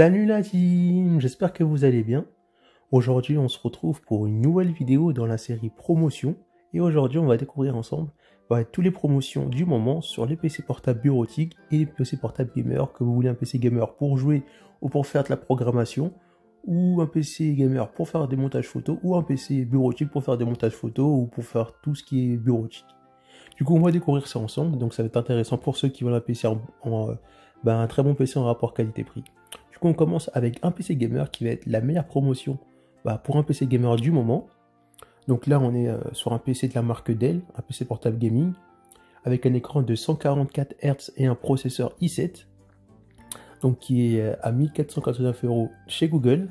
Salut la team, j'espère que vous allez bien. Aujourd'hui on se retrouve pour une nouvelle vidéo dans la série promotion. Et aujourd'hui on va découvrir ensemble tous les promotions du moment sur les PC portables bureautiques et les PC portables gamer. Que vous voulez un PC gamer pour jouer ou pour faire de la programmation, ou un PC gamer pour faire des montages photos, ou un PC bureautique pour faire des montages photos ou pour faire tout ce qui est bureautique. Du coup on va découvrir ça ensemble, donc ça va être intéressant pour ceux qui veulent un PC un très bon PC en rapport qualité-prix. Du coup on commence avec un PC gamer qui va être la meilleure promotion pour un PC gamer du moment. Donc là on est sur un PC de la marque Dell, un PC portable gaming, avec un écran de 144 Hz et un processeur i7, donc qui est à 1489 € chez Google.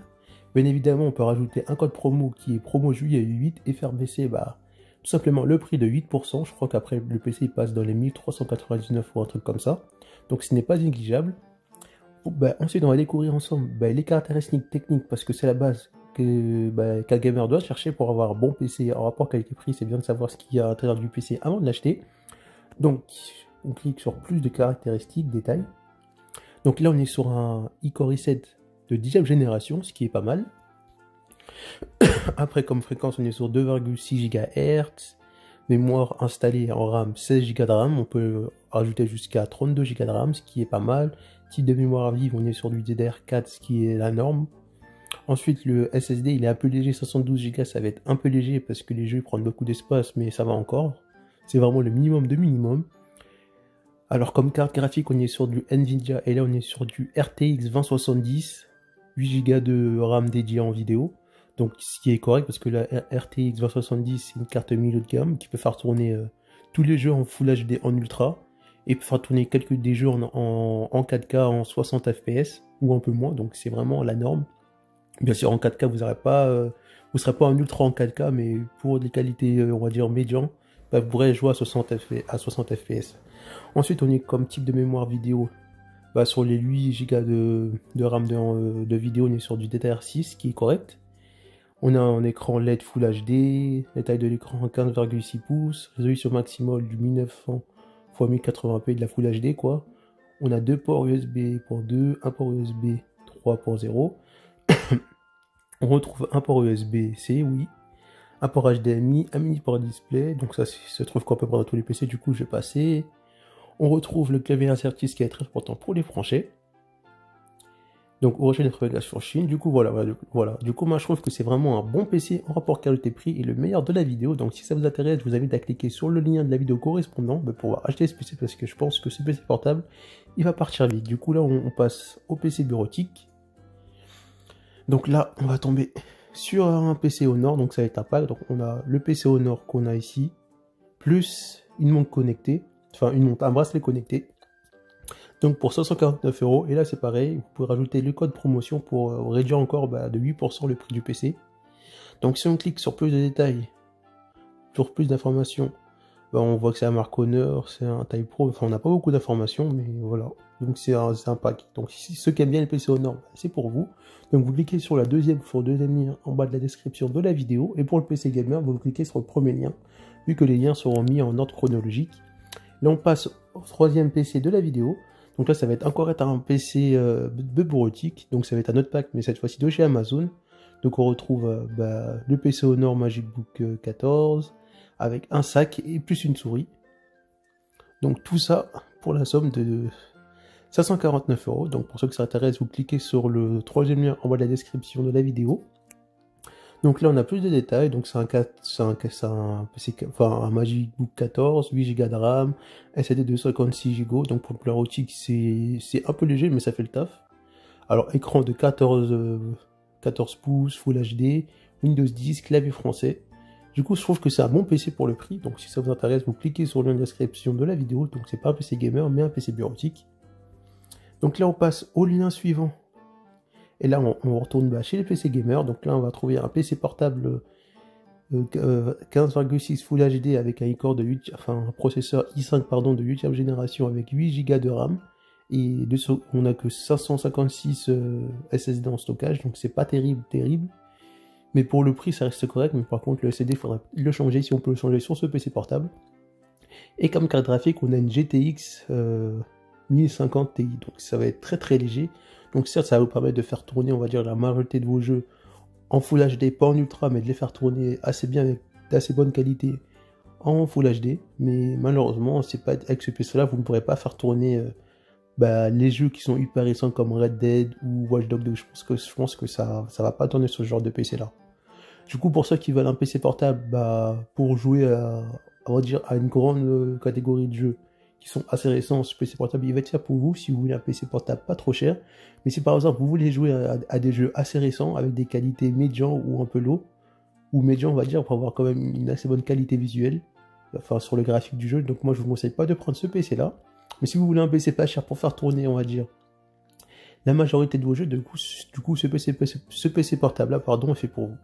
Bien évidemment on peut rajouter un code promo qui est promo juillet 8 et faire baisser tout simplement le prix de 8%. Je crois qu'après le PC il passe dans les 1399 ou un truc comme ça, donc ce n'est pas négligeable. Ensuite on va découvrir ensemble les caractéristiques techniques, parce que c'est la base qu'un gamer doit chercher pour avoir un bon PC en rapport qualité-prix. C'est bien de savoir ce qu'il y a à l'intérieur du PC avant de l'acheter. Donc on clique sur plus de caractéristiques, détails. Donc là on est sur un iCore i7 de 10e génération, ce qui est pas mal. Après comme fréquence on est sur 2,6 GHz, mémoire installée en RAM 16 Go de RAM, on peut rajouter jusqu'à 32 Go de RAM, ce qui est pas mal. Type de mémoire vive, on est sur du DDR4, ce qui est la norme. Ensuite le SSD il est un peu léger, 72 Go, ça va être un peu léger parce que les jeux prennent beaucoup d'espace, mais ça va encore. C'est vraiment le minimum de minimum. Alors comme carte graphique on est sur du Nvidia, et là on est sur du RTX 2070, 8 Go de RAM dédié en vidéo. Donc ce qui est correct, parce que la RTX 2070 c'est une carte milieu de gamme qui peut faire tourner tous les jeux en Full HD en ultra, et peut faire tourner des jeux en 4K en 60 fps ou un peu moins, donc c'est vraiment la norme. Bien sûr en 4K vous serez pas en ultra en 4K, mais pour des qualités on va dire médian, vous pourrez jouer à 60 fps. Ensuite on est comme type de mémoire vidéo, sur les 8 Go de RAM de vidéo, on est sur du DDR6 qui est correct. On a un écran LED Full HD, la taille de l'écran 15,6 pouces, résolution maximale du 1900 x 1080p de la Full HD quoi. On a deux ports USB pour 2, un port USB 3.0. On retrouve un port USB-C, oui, un port HDMI, un mini port display, donc ça se trouve qu'à peu près dans tous les PC, du coup je vais passer. On retrouve le clavier ASRock qui est très important pour les Français. Donc origine de fabrication Chine. Du coup voilà. Du coup moi je trouve que c'est vraiment un bon PC en rapport qualité-prix et le meilleur de la vidéo. Donc si ça vous intéresse, je vous invite à cliquer sur le lien de la vidéo correspondant pour pouvoir acheter ce PC, parce que je pense que ce PC portable il va partir vite. Du coup là on passe au PC bureautique. Donc là on va tomber sur un PC Honor, donc ça va être un pack. Donc on a le PC Honor qu'on a ici, plus une montre connectée, un bracelet connecté. Donc pour 549 €, et là c'est pareil, vous pouvez rajouter le code promotion pour réduire encore de 8% le prix du PC. Donc si on clique sur plus de détails, sur plus d'informations, on voit que c'est la marque Honor, c'est un taille pro, on n'a pas beaucoup d'informations, mais voilà. Donc c'est un pack. Donc si ceux qui aiment bien les PC Honor, c'est pour vous. Donc vous cliquez sur le deuxième lien en bas de la description de la vidéo, et pour le PC Gamer, vous cliquez sur le premier lien, vu que les liens seront mis en ordre chronologique. Là on passe au troisième PC de la vidéo. Donc là ça va encore être un PC de bureautique, donc ça va être un autre pack, mais cette fois-ci de chez Amazon. Donc on retrouve le PC Honor MagicBook 14, avec un sac et plus une souris. Donc tout ça pour la somme de 549 €. Donc pour ceux que ça intéresse, vous cliquez sur le troisième lien en bas de la description de la vidéo. Donc là on a plus de détails, donc c'est un MagicBook 14, 8 Go de RAM, SSD de 56 Go, donc pour le bureautique c'est un peu léger mais ça fait le taf. Alors écran de 14 pouces, Full HD, Windows 10, clavier français. Du coup je trouve que c'est un bon PC pour le prix, donc si ça vous intéresse vous cliquez sur le lien de description de la vidéo. Donc c'est pas un PC gamer mais un PC bureautique. Donc là on passe au lien suivant. Et là, on retourne chez les PC gamers. Donc là, on va trouver un PC portable 15,6 Full HD avec un iCore un processeur i5 de 8e génération avec 8 Go de RAM. Et on n'a que 556 SSD en stockage, donc c'est pas terrible. Mais pour le prix, ça reste correct. Mais par contre, le SSD, il faudrait le changer si on peut le changer sur ce PC portable. Et comme carte graphique, on a une GTX 1050 Ti, donc ça va être très très léger. Donc certes, ça va vous permettre de faire tourner, on va dire, la majorité de vos jeux en Full HD, pas en Ultra, mais de les faire tourner assez bien, avec d'assez bonne qualité, en Full HD. Mais malheureusement, c'est pas avec ce PC-là, vous ne pourrez pas faire tourner les jeux qui sont hyper récents comme Red Dead ou Watch Dogs 2. Je pense que ça va pas tourner sur ce genre de PC-là. Du coup, pour ceux qui veulent un PC portable, pour jouer on va dire, à une grande catégorie de jeux qui sont assez récents, ce PC portable, il va être fait pour vous si vous voulez un PC portable pas trop cher. Mais si par exemple vous voulez jouer à des jeux assez récents avec des qualités médian ou un peu low, ou médian on va dire, pour avoir quand même une assez bonne qualité visuelle, enfin sur le graphique du jeu, donc moi je vous conseille pas de prendre ce PC là. Mais si vous voulez un PC pas cher pour faire tourner, on va dire, la majorité de vos jeux, du coup ce PC portable là, pardon, est fait pour vous.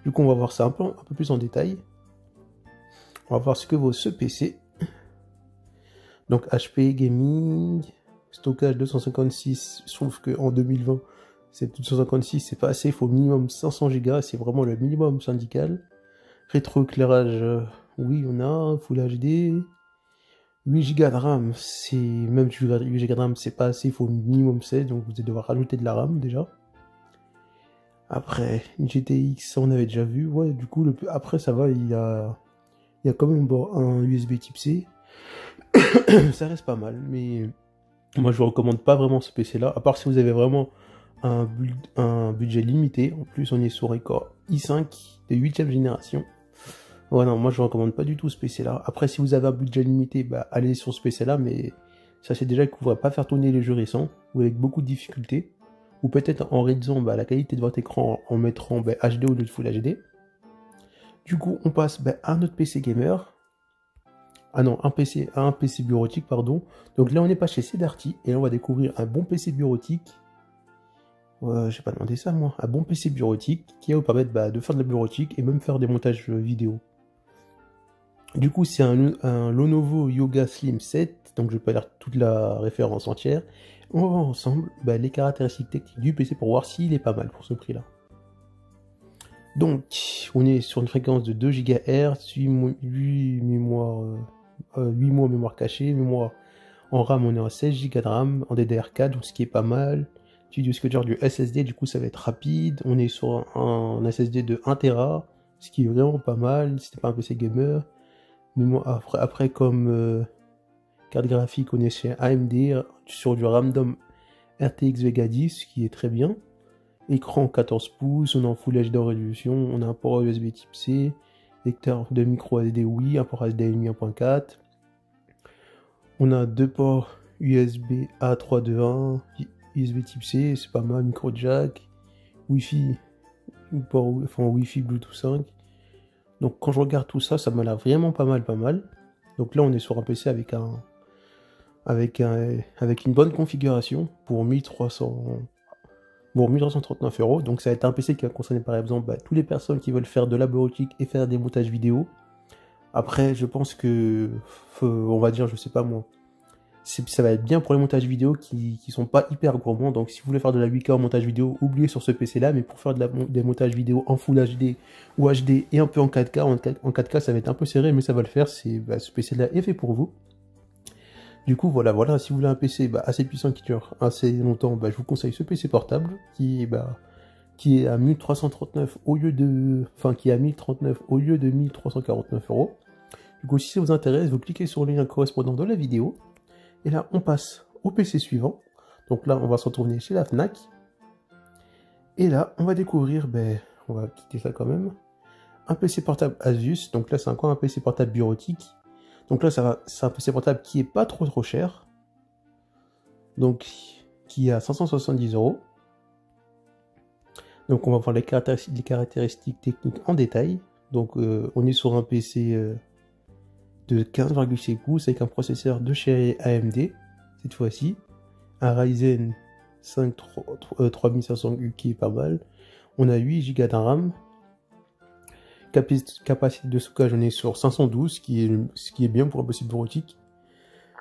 Du coup on va voir ça un peu plus en détail. On va voir ce que vaut ce PC. Donc HP Gaming, stockage 256, je trouve qu'en 2020, 256 c'est pas assez, il faut minimum 500 Go, c'est vraiment le minimum syndical. Rétroéclairage, oui on a, Full HD, 8 Go de RAM, c'est même 8 Go de RAM c'est pas assez, il faut minimum 16, donc vous allez devoir rajouter de la RAM déjà. Après, une GTX, on avait déjà vu, ouais, du coup, après ça va, il y a quand même un USB type C. Ça reste pas mal, mais moi je vous recommande pas vraiment ce PC là, à part si vous avez vraiment un budget limité. En plus on est sur un Core i5 de 8ème génération. Ouais non, moi je vous recommande pas du tout ce PC là. Après si vous avez un budget limité, allez sur ce PC là, mais ça c'est déjà que vous ne pourrez pas faire tourner les jeux récents, ou avec beaucoup de difficultés, ou peut-être en réduisant la qualité de votre écran en mettant HD au lieu de Full HD. Du coup on passe à un autre PC gamer. Ah non, un PC bureautique, pardon. Donc là, on n'est pas chez Sedarty, et là, on va découvrir un bon PC bureautique. J'ai pas demandé ça, moi. Un bon PC bureautique qui va vous permettre de faire de la bureautique et même faire des montages vidéo. Du coup, c'est un Lenovo Yoga Slim 7, donc je vais pas lire toute la référence entière. On va voir ensemble les caractéristiques techniques du PC pour voir s'il est pas mal pour ce prix-là. Donc, on est sur une fréquence de 2 GHz, 8 mois mémoire cachée, mémoire en RAM, on est à 16 Go de RAM, en DDR4, donc ce qui est pas mal. Du SSD, du coup ça va être rapide. On est sur un SSD de 1 Tera, ce qui est vraiment pas mal, c'était pas un PC gamer. Après comme carte graphique, on est chez AMD, sur du Ramdom RTX Vega 10, ce qui est très bien. Écran 14 pouces, on est en Full HD résolution, on a un port USB type C, lecteur de micro SD, oui, un port HDMI 1.4. On a deux ports USB A 3.2.1, USB type C, c'est pas mal, micro jack, Wi-Fi, Wi-Fi Bluetooth 5. Donc quand je regarde tout ça, ça m'a l'air vraiment pas mal. Donc là on est sur un PC avec une bonne configuration pour 1339 €. Donc ça va être un PC qui va concerner par exemple toutes les personnes qui veulent faire de la bureautique et faire des montages vidéo. Après, je pense que, on va dire, je sais pas moi, ça va être bien pour les montages vidéo qui sont pas hyper gourmands. Donc si vous voulez faire de la 8K en montage vidéo, oubliez sur ce PC là, mais pour faire des montages vidéo en Full HD ou HD et un peu en 4K, en 4K ça va être un peu serré, mais ça va le faire. Ce PC là est fait pour vous. Du coup voilà, si vous voulez un PC assez puissant qui dure assez longtemps, je vous conseille ce PC portable qui est à 1339 au lieu de, qui est à 1039 au lieu de 1349 €. Du coup si ça vous intéresse, vous cliquez sur le lien correspondant de la vidéo. Et là, on passe au PC suivant. Donc là, on va se retrouver chez la Fnac. Et là, on va découvrir, on va quitter ça quand même, un PC portable Asus. Donc là, c'est encore un PC portable bureautique. Donc là, c'est un PC portable qui est pas trop cher. Donc, qui est à 570 €. Donc on va voir les caractéristiques techniques en détail. Donc on est sur un PC de 15,6 pouces avec un processeur de chez AMD cette fois-ci, un Ryzen 5 3500U qui est pas mal. On a 8 Go de RAM, capacité de stockage on est sur 512, ce qui est bien pour un PC bureautique.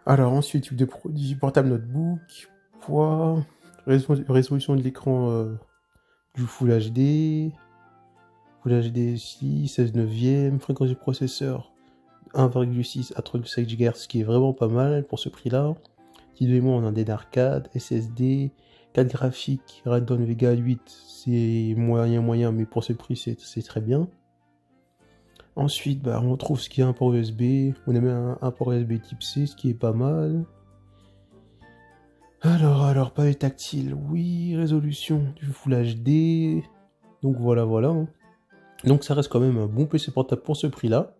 Alors ensuite, type de produit, portable notebook, poids, résolution de l'écran du Full HD 6, 16 neuvième, fréquence du processeur 1,6 à 3,5 GHz, ce qui est vraiment pas mal pour ce prix-là. Petit de mémoire, on a un DDR4, SSD, 4 graphiques Radeon Vega 8, c'est moyen, mais pour ce prix, c'est très bien. Ensuite, bah, on retrouve ce qui est un port USB. On a même un port USB type C, ce qui est pas mal. Alors, pavé tactile, oui. Résolution du Full HD. Donc voilà. Hein. Donc ça reste quand même un bon PC portable pour ce prix-là.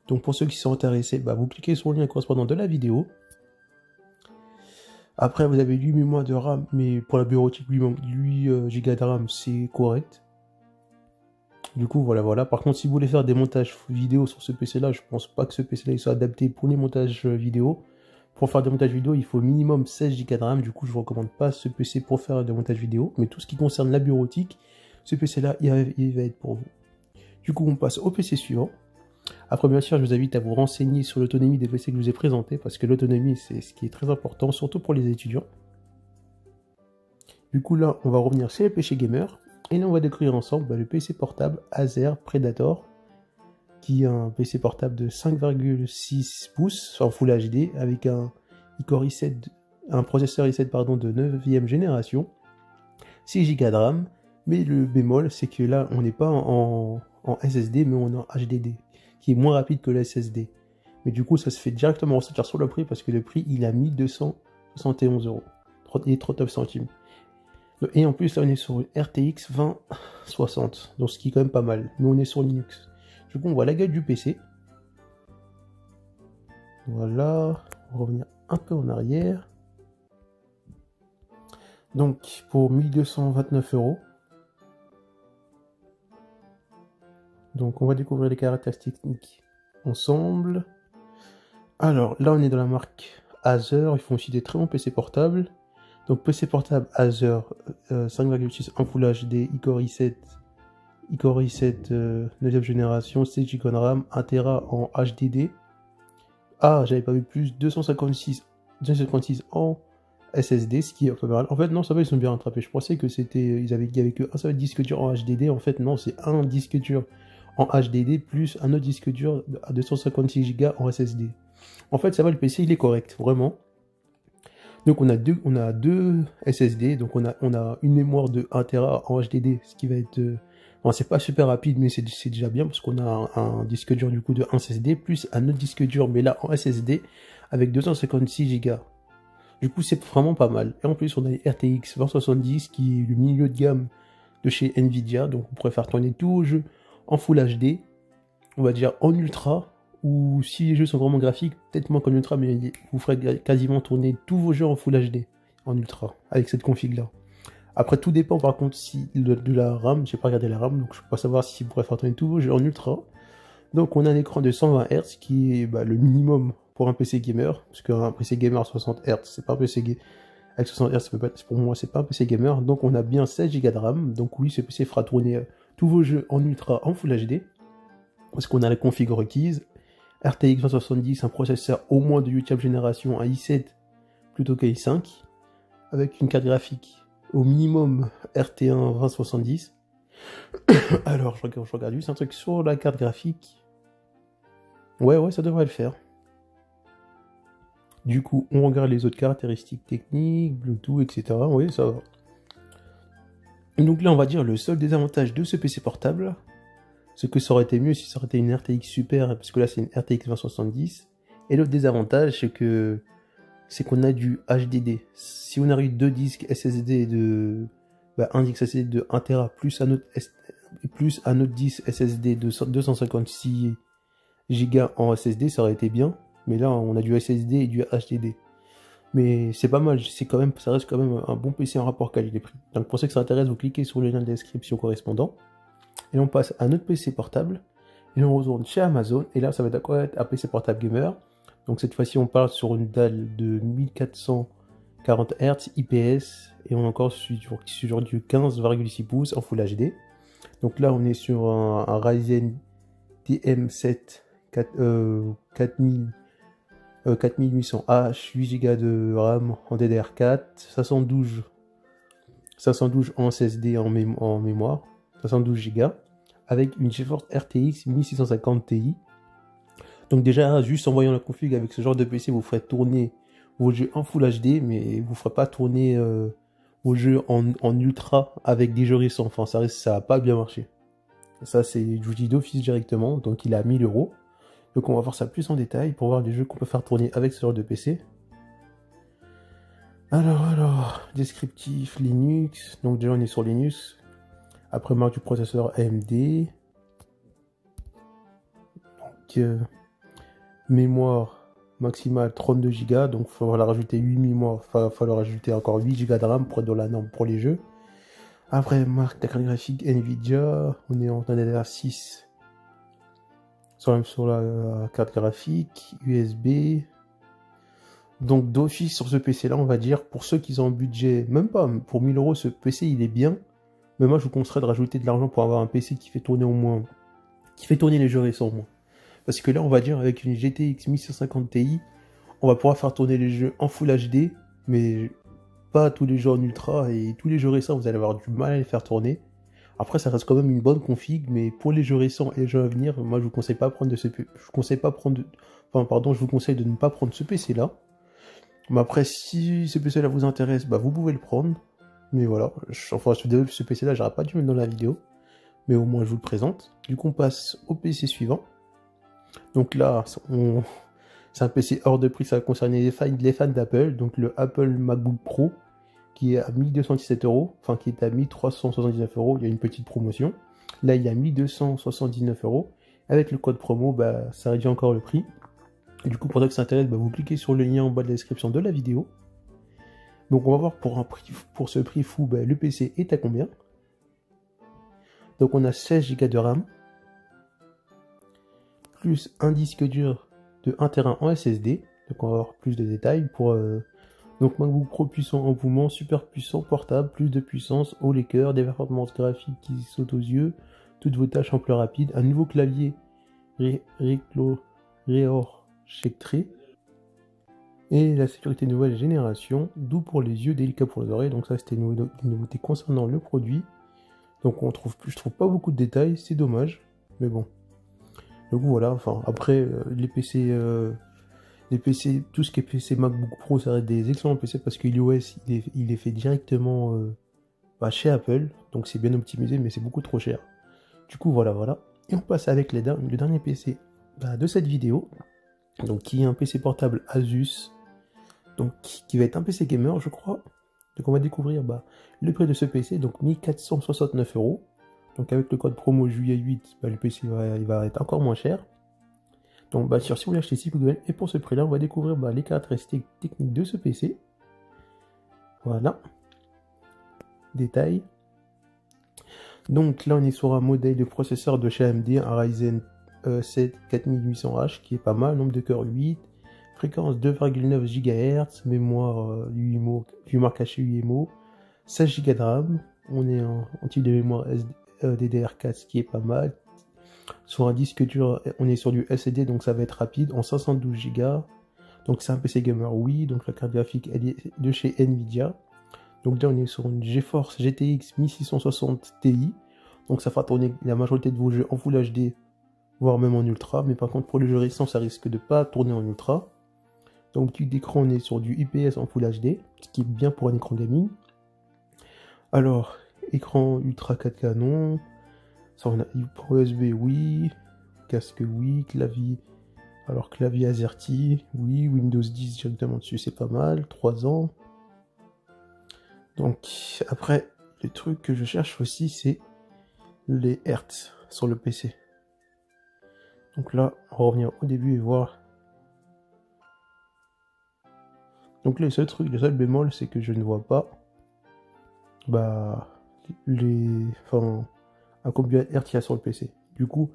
Donc pour ceux qui sont intéressés, bah, vous cliquez sur le lien correspondant de la vidéo. Après, vous avez 8 mémoires de RAM, mais pour la bureautique, 8 Go de RAM, c'est correct. Du coup, voilà. Par contre, si vous voulez faire des montages vidéo sur ce PC-là, je pense pas que ce PC-là soit adapté pour les montages vidéo. Pour faire des montages vidéo, il faut minimum 16 Go de RAM. Du coup, je ne recommande pas ce PC pour faire des montages vidéo. Mais tout ce qui concerne la bureautique, ce PC-là, il va être pour vous. Du coup, on passe au PC suivant. Après, bien sûr, je vous invite à vous renseigner sur l'autonomie des PC que je vous ai présentés, parce que l'autonomie, c'est ce qui est très important, surtout pour les étudiants. Du coup, là, on va revenir chez les PC gamers. Et là, on va découvrir ensemble le PC portable Acer Predator, qui est un PC portable de 5,6 pouces en Full HD, avec un processeur i7 de 9e génération, 6 Go de RAM, mais le bémol, c'est que là, on n'est pas en SSD, mais on est en HDD, qui est moins rapide que le SSD. Mais du coup, ça se fait directement ressentir sur le prix, parce que le prix, il a 1271 € et 39 centimes. Et en plus, là, on est sur une RTX 2060, donc ce qui est quand même pas mal. Mais on est sur Linux. Du coup, on voit la gueule du PC. Voilà. On va revenir un peu en arrière. Donc, pour 1229 €. Donc, on va découvrir les caractéristiques techniques ensemble. Alors, là, on est dans la marque Acer. Ils font aussi des très bons PC portables. Donc PC portable Acer 5,6 en Full HD, iCore i7 9e génération, 6 Go de RAM, 1 Tera en HDD. Ah, j'avais pas vu plus, 256 en SSD, ce qui est pas mal. En fait, non, ça va, ils sont bien rattrapés. Je pensais que il y avait qu'un seul disque dur en HDD. En fait, non, c'est un disque dur en HDD plus un autre disque dur à 256 Go en SSD. En fait, ça va, le PC, il est correct, vraiment. Donc on a deux SSD, donc on a une mémoire de 1 Tera en HDD, ce qui va être... Bon, c'est pas super rapide, mais c'est déjà bien, parce qu'on a un disque dur du coup de 1 SSD, plus un autre disque dur, mais là en SSD, avec 256 Go. Du coup c'est vraiment pas mal. Et en plus on a les RTX 2070, qui est le milieu de gamme de chez Nvidia, donc on pourrait faire tourner tous vos jeux en Full HD, on va dire en Ultra, ou si les jeux sont vraiment graphiques, peut-être moins qu'en Ultra, mais vous ferez quasiment tourner tous vos jeux en Full HD, en Ultra, avec cette config-là. Après, tout dépend par contre de la RAM, j'ai pas regardé la RAM, donc je peux pas savoir si vous pourrez faire tourner tous vos jeux en Ultra. Donc on a un écran de 120 Hz, qui est le minimum pour un PC gamer, parce qu'un PC gamer à 60 Hz, c'est pas un PC gamer. Avec 60 Hz, pour moi, c'est pas un PC gamer, donc on a bien 16 Go de RAM, donc oui, ce PC fera tourner tous vos jeux en Ultra, en Full HD, parce qu'on a la config requise. RTX 2070, un processeur au moins de 8e génération, un i7 plutôt qu'un i5, avec une carte graphique au minimum RT1 2070. Alors, je regarde juste un truc sur la carte graphique. Ouais, ça devrait le faire. Du coup, on regarde les autres caractéristiques techniques, Bluetooth, etc. Oui, ça va. Donc là, on va dire le seul désavantage de ce PC portable, c'est que ça aurait été mieux si ça aurait été une RTX Super, parce que là c'est une RTX 2070. Et l'autre désavantage, c'est qu'on a du HDD. Si on a eu deux disques SSD un disque SSD de 1 Tera plus un autre disque SSD de 256 Go en SSD, ça aurait été bien. Mais là, on a du SSD et du HDD. Mais c'est pas mal, ça reste quand même un bon PC en rapport qualité-prix. Donc pour ceux que ça intéresse, vous cliquez sur le lien de description correspondant. Et on passe à un autre PC portable, et on retourne chez Amazon, et là ça va être un PC portable gamer. Donc cette fois-ci on parle sur une dalle de 1440 Hz IPS, et on est encore sur du 15,6 pouces en Full HD. Donc là on est sur un Ryzen TM7 4800H, 8 Go de RAM en DDR4, 512 en SSD en mémoire, 72 Go, avec une GeForce RTX 1650 Ti. Donc déjà, juste en voyant la config avec ce genre de PC, vous ferez tourner vos jeux en Full HD, mais vous ne ferez pas tourner vos jeux en ultra avec des jeux récents. Enfin, ça va pas bien marcher. Ça, c'est, je vous dis d'office directement. Donc, il est à 1000 euros. Donc, on va voir ça plus en détail pour voir les jeux qu'on peut faire tourner avec ce genre de PC. Alors, descriptif Linux. Donc, déjà, on est sur Linux. Après, marque du processeur AMD. Donc, mémoire maximale 32 Go. Donc, il va falloir rajouter 8 mémoires. Il va falloir rajouter encore 8 Go de RAM pour être dans la norme pour les jeux. Après, marque de carte graphique Nvidia. On est en DDR6. Sur la carte graphique. USB. Donc, d'office sur ce PC là, on va dire, pour ceux qui ont un budget, même pas, pour 1000 euros, ce PC il est bien. Mais moi, je vous conseillerais de rajouter de l'argent pour avoir un PC qui fait tourner au moins, qui fait tourner les jeux récents au moins. Parce que là, on va dire, avec une GTX 1650 Ti, on va pouvoir faire tourner les jeux en Full HD, mais pas tous les jeux en Ultra, et tous les jeux récents, vous allez avoir du mal à les faire tourner. Après, ça reste quand même une bonne config, mais pour les jeux récents et les jeux à venir, moi, je vous conseille pas prendre de ce, je vous conseille pas prendre, je vous conseille de ne pas prendre ce PC là. Mais après, si ce PC là vous intéresse, bah vous pouvez le prendre. Mais voilà, enfin ce PC là, j'aurais pas dû mettre dans la vidéo. Mais au moins je vous le présente. Du coup on passe au PC suivant. Donc là, c'est un PC hors de prix, ça va concerner les fans d'Apple. Donc le Apple MacBook Pro qui est à 1217 euros, enfin qui est à 1379 euros, il y a une petite promotion. Là il y a 1279 euros. Avec le code promo, bah ça réduit encore le prix. Et du coup, pour ceux que ça intéresse, bah, vous cliquez sur le lien en bas de la description de la vidéo. Donc on va voir pour ce prix fou, bah, le PC est à combien. Donc on a 16 Go de RAM, plus un disque dur de 1 Tera en SSD. Donc on va voir plus de détails pour donc MacBook Pro puissant en mouvement, super puissant, portable, plus de puissance, haut les cœurs, des performances graphiques qui sautent aux yeux, toutes vos tâches en plus rapide, un nouveau clavier Reorchestré et la sécurité nouvelle génération, doux pour les yeux, délicat pour les oreilles. Donc ça, c'était une nouveauté concernant le produit. Donc je trouve pas beaucoup de détails, c'est dommage, mais bon. Donc voilà, enfin après les PC, tout ce qui est PC MacBook Pro, ça reste des excellents PC parce que l'iOS il est fait directement chez Apple, donc c'est bien optimisé, mais c'est beaucoup trop cher. Du coup voilà. Et on passe avec le dernier PC de cette vidéo, donc qui est un PC portable Asus, donc qui va être un PC gamer je crois. Donc on va découvrir le prix de ce PC, donc 1469 euros. Donc avec le code promo juillet 8, le PC il va être encore moins cher. Donc si vous l'achetez sur Google, et pour ce prix là on va découvrir les caractéristiques techniques de ce PC. Voilà. Détail. Donc là on est sur un modèle de processeur de chez AMD, un Ryzen 7 4800H qui est pas mal, nombre de cœurs 8, fréquence 2,9 GHz, mémoire mémoire cachée UMO, 16 Go de RAM, on est en type de mémoire DDR4 ce qui est pas mal. Sur un disque dur, on est sur du SSD donc ça va être rapide, en 512 Go. Donc c'est un PC gamer, oui, donc la carte graphique elle est de chez Nvidia. Donc là on est sur une GeForce GTX 1660 Ti. Donc ça fera tourner la majorité de vos jeux en Full HD, voire même en Ultra. Mais par contre pour les jeux récents ça risque de pas tourner en Ultra. Donc petit d'écran on est sur du IPS en Full HD, ce qui est bien pour un écran gaming. Alors, écran Ultra 4K non. Ça on a pour USB oui. Casque oui. Clavier. Alors clavier AZERTY, oui. Windows 10 directement dessus c'est pas mal. 3 ans. Donc après, le truc que je cherche aussi c'est les Hertz sur le PC. Donc là, on va revenir au début et voir. Donc là, le seul bémol, c'est que je ne vois pas à combien de Hertz il y a sur le PC. Du coup,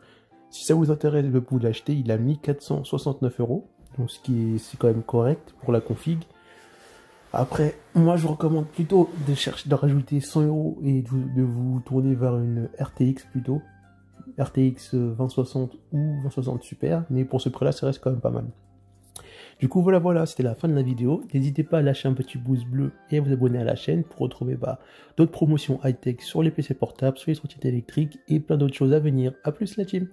si ça vous intéresse, vous pouvez l'acheter. Il a 1469 euros, donc c'est quand même correct pour la config. Après, moi je vous recommande plutôt de rajouter 100 euros et de vous tourner vers une RTX plutôt. RTX 2060 ou 2060 Super, mais pour ce prix-là, ça reste quand même pas mal. Du coup, voilà, c'était la fin de la vidéo. N'hésitez pas à lâcher un petit pouce bleu et à vous abonner à la chaîne pour retrouver d'autres promotions high-tech sur les PC portables, sur les trottinettes électriques et plein d'autres choses à venir. A plus la team!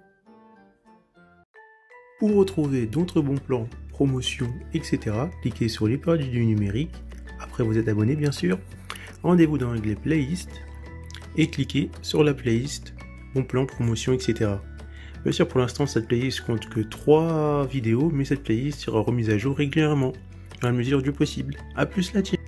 Pour retrouver d'autres bons plans, promotions, etc., cliquez sur les pages du numérique. Après vous êtes abonné bien sûr. rendez-vous dans l'onglet playlist et cliquez sur la playlist Bon Plan, promotion, etc. Bien sûr, pour l'instant, cette playlist compte que 3 vidéos, mais cette playlist sera remise à jour régulièrement, dans la mesure du possible. A plus la team!